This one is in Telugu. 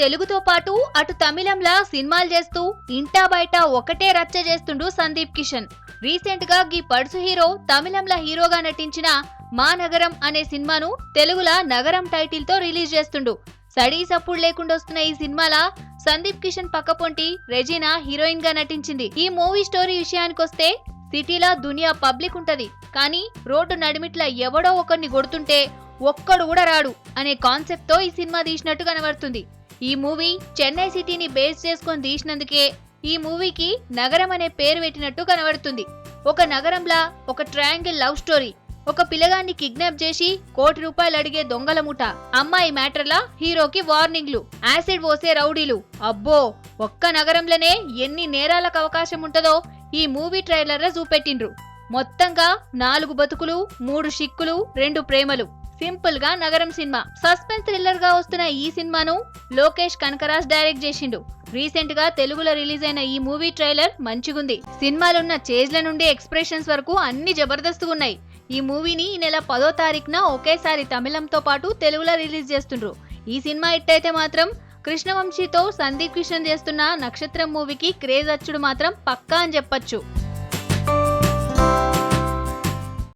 తెలుగుతో పాటు అటు తమిళంలా సినిమాలు చేస్తూ ఇంటా బయట ఒకటే రచ్చ చేస్తుండు సందీప్ కిషన్. రీసెంట్ గా గీ పడుసు హీరో తమిళంలా హీరోగా నటించిన మా నగరం అనే సినిమాను తెలుగులా నగరం టైటిల్ తో రిలీజ్ చేస్తుండు. సడీ సప్పుడు లేకుండా వస్తున్న ఈ సినిమాలా సందీప్ కిషన్ పక్కపొంటి రెజీనా హీరోయిన్ గా నటించింది. ఈ మూవీ స్టోరీ విషయానికొస్తే సిటీలా దునియా పబ్లిక్ ఉంటది, కానీ రోడ్డు నడిమిట్లా ఎవడో ఒకరిని కొడుతుంటే ఒక్కడు కూడా రాడు అనే కాన్సెప్ట్ తో ఈ సినిమా తీసినట్టు కనబడుతుంది. ఈ మూవీ చెన్నై సిటీని బేస్ చేసుకొని తీసినందుకే ఈ మూవీకి నగరం అనే పేరు పెట్టినట్టు కనబడుతుంది. ఒక నగరంలా ఒక ట్రయాంగిల్ లవ్ స్టోరీ, ఒక పిల్లగాన్ని కిడ్నాప్ చేసి ₹1 కోటి అడిగే దొంగల ముఠ, అమ్మాయి మ్యాటర్లా హీరోకి వార్నింగ్లు, యాసిడ్ పోసే రౌడీలు. అబ్బో, ఒక్క నగరంలోనే ఎన్ని నేరాలకు అవకాశం ఉంటదో ఈ మూవీ ట్రైలర్ లో చూపెట్టిండ్రు. మొత్తంగా 4 బతుకులు, 3 షిక్కులు, 2 ప్రేమలు. సింపుల్ గా నగరం సినిమా. సస్పెన్స్ థ్రిల్లర్ గా వస్తున్న ఈ సినిమాను లోకేష్ కనకరాజ్ డైరెక్ట్ చేసిండు. రీసెంట్ గా తెలుగులో రిలీజ్ అయిన ఈ మూవీ ట్రైలర్ మంచిగుంది. సినిమాలున్న చేజ్ల నుండి ఎక్స్ప్రెషన్స్ వరకు అన్ని జబర్దస్తుగా ఉన్నాయి. ఈ మూవీని ఈ నెల 10వ తారీఖున ఒకేసారి తమిళంతో పాటు తెలుగులో రిలీజ్ చేస్తుండ్రు. ఈ సినిమా హిట్ అయితే మాత్రం కృష్ణవంశీతో సందీప్ కిషన్ చేస్తున్న నక్షత్రం మూవీకి క్రేజ్ వచ్చుడు మాత్రం పక్కా అని చెప్పొచ్చు.